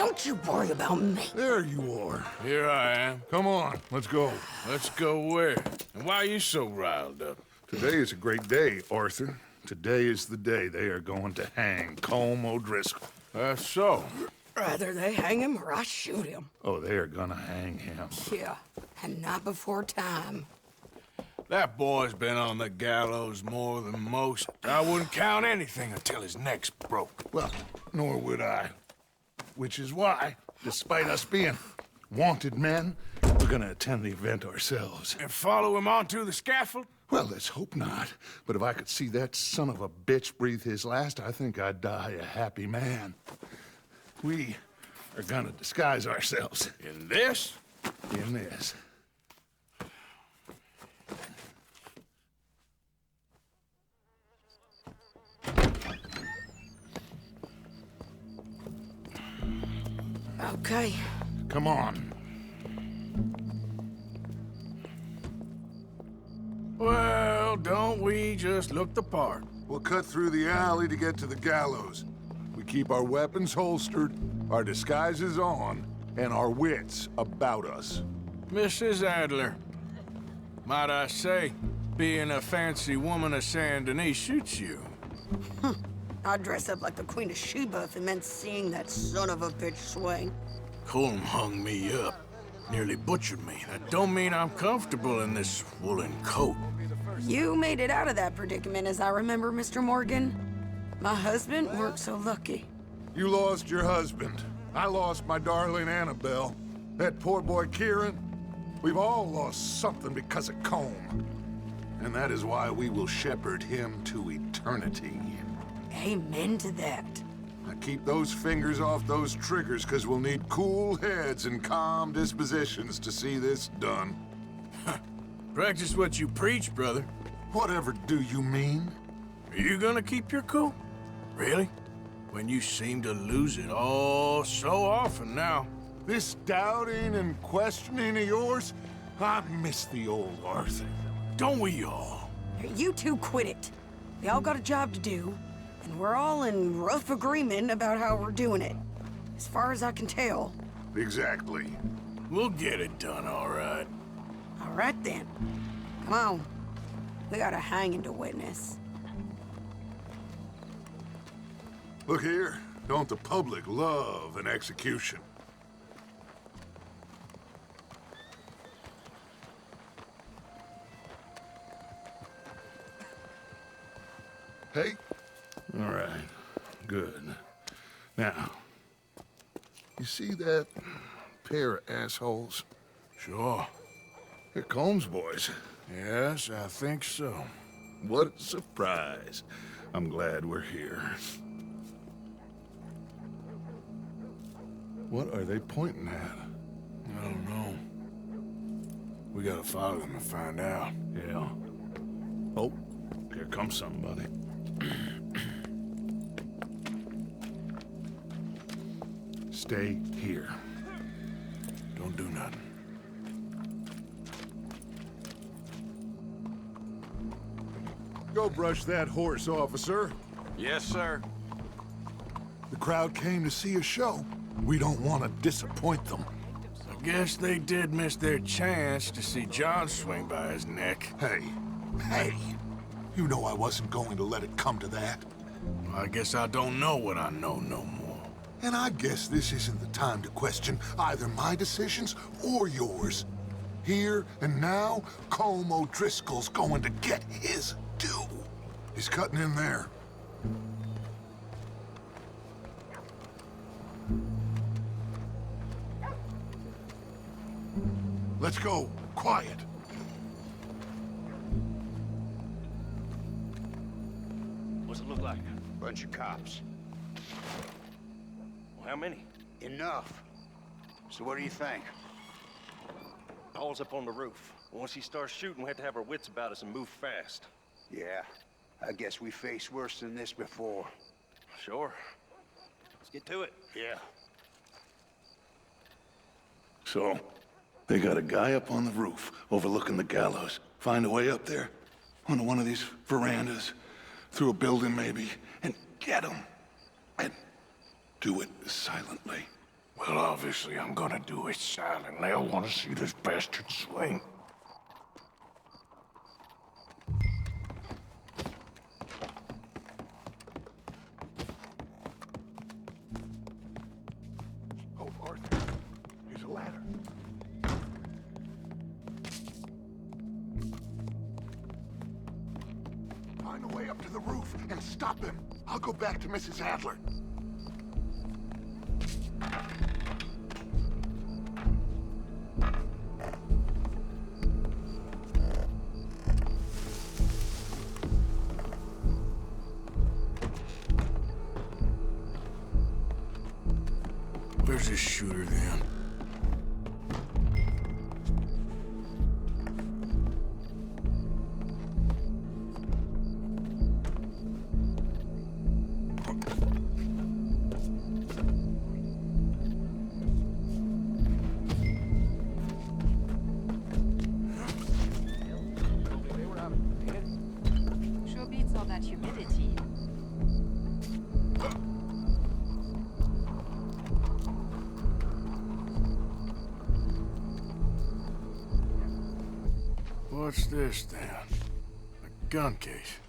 Don't you worry about me. There you are. Here I am. Come on, let's go. Let's go where? And why are you so riled up? Today is a great day, Arthur. Today is the day they are going to hang Colm O'Driscoll. That's so. Rather they hang him or I shoot him. Oh, they are gonna hang him. Yeah, and not before time. That boy's been on the gallows more than most. I wouldn't count anything until his neck's broke. Well, nor would I. Which is why, despite us being wanted men, we're gonna attend the event ourselves. And follow him onto the scaffold? Well, let's hope not. But if I could see that son of a bitch breathe his last, I think I'd die a happy man. We are gonna disguise ourselves. In this? In this. Okay. Come on. Well, don't we just look the part? We'll cut through the alley to get to the gallows. We keep our weapons holstered, our disguises on, and our wits about us. Mrs. Adler, might I say, being a fancy woman of Saint-Denis shoots you. I'd dress up like the Queen of Sheba if it meant seeing that son of a bitch swing. Colm hung me up, nearly butchered me. That don't mean I'm comfortable in this woolen coat. You made it out of that predicament, as I remember, Mr. Morgan. My husband weren't so lucky. You lost your husband. I lost my darling Annabelle. That poor boy Kieran. We've all lost something because of Colm. And that is why we will shepherd him to eternity. Amen to that. Now keep those fingers off those triggers, because we'll need cool heads and calm dispositions to see this done. Practice what you preach, brother. Whatever do you mean? Are you gonna keep your cool? Really? When you seem to lose it all so often now. This doubting and questioning of yours, I miss the old Arthur. Don't we all? You two quit it. We all got a job to do, and we're all in rough agreement about how we're doing it. As far as I can tell. Exactly. We'll get it done, all right. All right, then. Come on. We got a hanging to witness. Look here, don't the public love an execution? Hey? All right. Good. Now, you see that pair of assholes? Sure. They're Colm's boys. Yes, I think so. What a surprise. I'm glad we're here. What are they pointing at? I don't know. We gotta follow them and find out. Yeah. Oh, here comes somebody. Stay here. Don't do nothing. Go brush that horse, officer. Yes, sir. The crowd came to see a show. We don't want to disappoint them. I guess they did miss their chance to see John swing by his neck. Hey, you know I wasn't going to let it come to that. I guess I don't know what I know no more. And I guess this isn't the time to question either my decisions or yours. Here and now, Colm O'Driscoll's going to get his due. He's cutting in there. Let's go. Quiet. What's it look like? Bunch of cops. Well, how many? Enough. So what do you think? All's up on the roof. Once he starts shooting, we have to have our wits about us and move fast. Yeah, I guess we faced worse than this before. Sure. Let's get to it. Yeah. So, they got a guy up on the roof overlooking the gallows. Find a way up there, onto one of these verandas, through a building maybe, and get him. And do it silently. Well, obviously I'm gonna do it silent. They'll want to see this bastard swing. Oh, Arthur, here's a ladder. Find a way up to the roof and stop him. I'll go back to Mrs. Adler. Where's this shooter then? Sure beats all that humidity. What's this then? A gun case.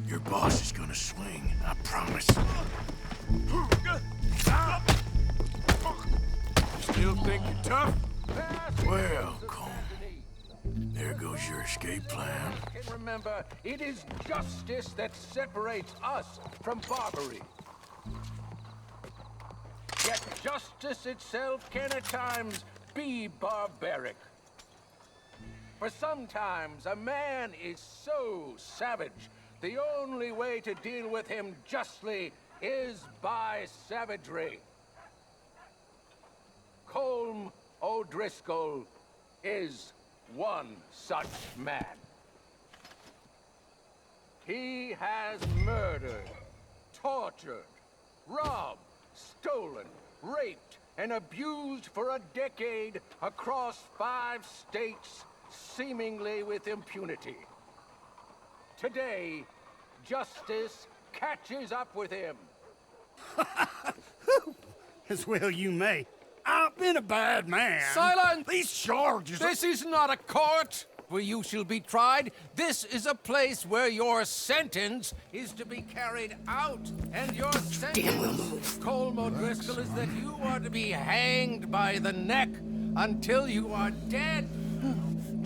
Your boss is gonna swing, I promise. Still think you're tough? Well, Colm, there goes your escape plan. And remember, it is justice that separates us from barbary. Yet justice itself can at times be barbaric. For sometimes a man is so savage, the only way to deal with him justly is by savagery. Colm O'Driscoll is one such man. He has murdered, tortured, robbed, stolen, raped, and abused for a decade across 5 states, seemingly with impunity. Today, justice catches up with him. As well you may. I've been a bad man. Silence! These charges are... This is not a court where you shall be tried. This is a place where your sentence is to be carried out. And your sentence, Colm O'Driscoll, is that you are to be hanged by the neck until you are dead.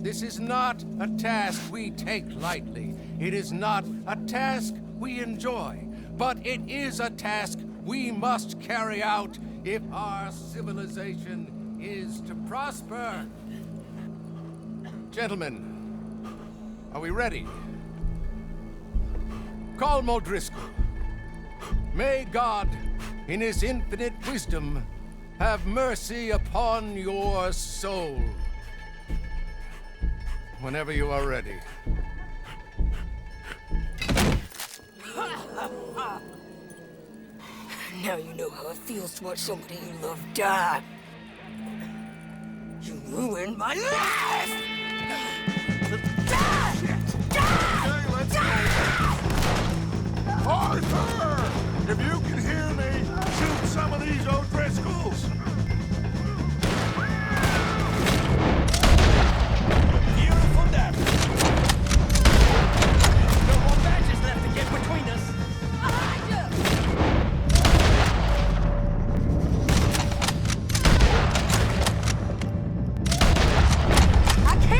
This is not a task we take lightly. It is not a task we enjoy. But it is a task we must carry out if our civilization is to prosper. Gentlemen, are we ready? Colm O'Driscoll, may God, in his infinite wisdom, have mercy upon your soul. Whenever you are ready. Now you know how it feels to watch somebody you love die. You ruined my life! Arthur! If you can hear me, shoot some of these O'Driscolls! Beautiful damage. No more badges left to get between us. Behind you! I can't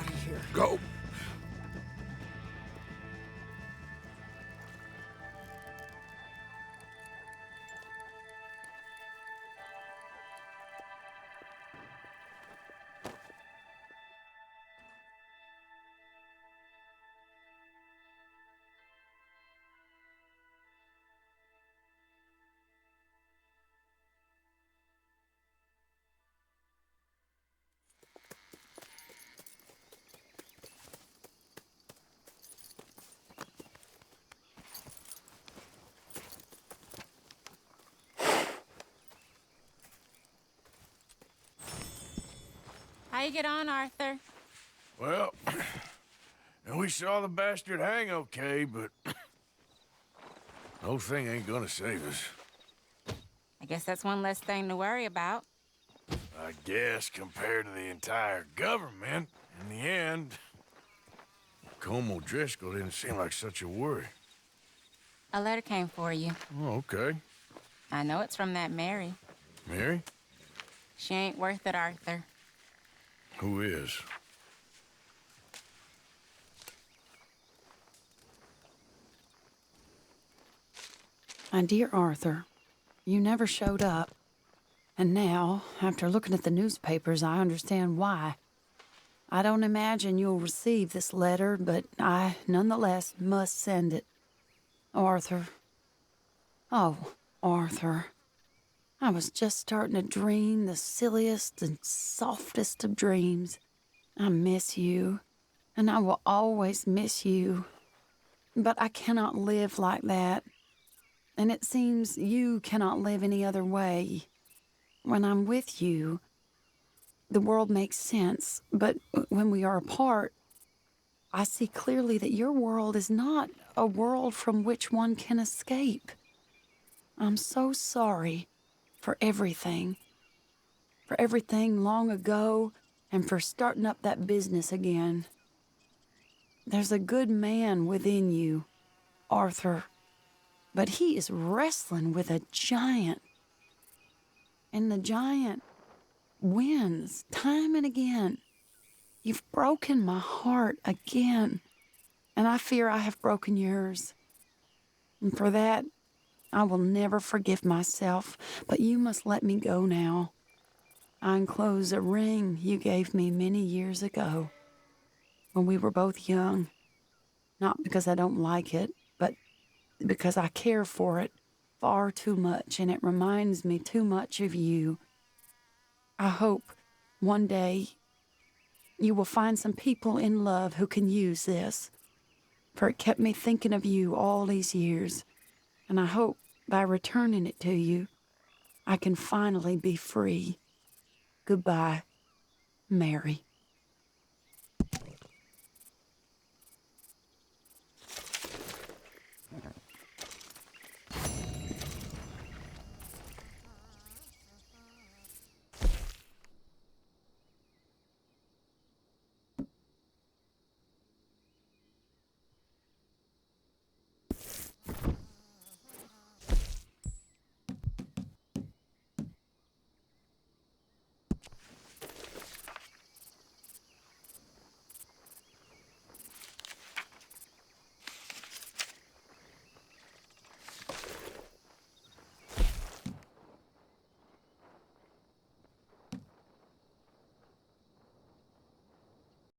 of here. Go. How you get on, Arthur? Well, we saw the bastard hang okay, but the whole thing ain't gonna save us. I guess that's one less thing to worry about. I guess compared to the entire government, in the end, Colm O'Driscoll didn't seem like such a worry. A letter came for you. Oh, okay. I know it's from that Mary. Mary? She ain't worth it, Arthur. Who is? My dear Arthur, you never showed up. And now, after looking at the newspapers, I understand why. I don't imagine you'll receive this letter, but I, nonetheless, must send it. Arthur. Oh, Arthur. I was just starting to dream the silliest and softest of dreams. I miss you, and I will always miss you. But I cannot live like that. And it seems you cannot live any other way. When I'm with you, the world makes sense, but when we are apart, I see clearly that your world is not a world from which one can escape. I'm so sorry for everything long ago, and for starting up that business again. There's a good man within you, Arthur, but he is wrestling with a giant. And the giant wins time and again. You've broken my heart again, and I fear I have broken yours. And for that, I will never forgive myself, but you must let me go now. I enclose a ring you gave me many years ago, when we were both young. Not because I don't like it, but because I care for it far too much, and it reminds me too much of you. I hope one day you will find some people in love who can use this, for it kept me thinking of you all these years, and I hope by returning it to you, I can finally be free. Goodbye, Mary.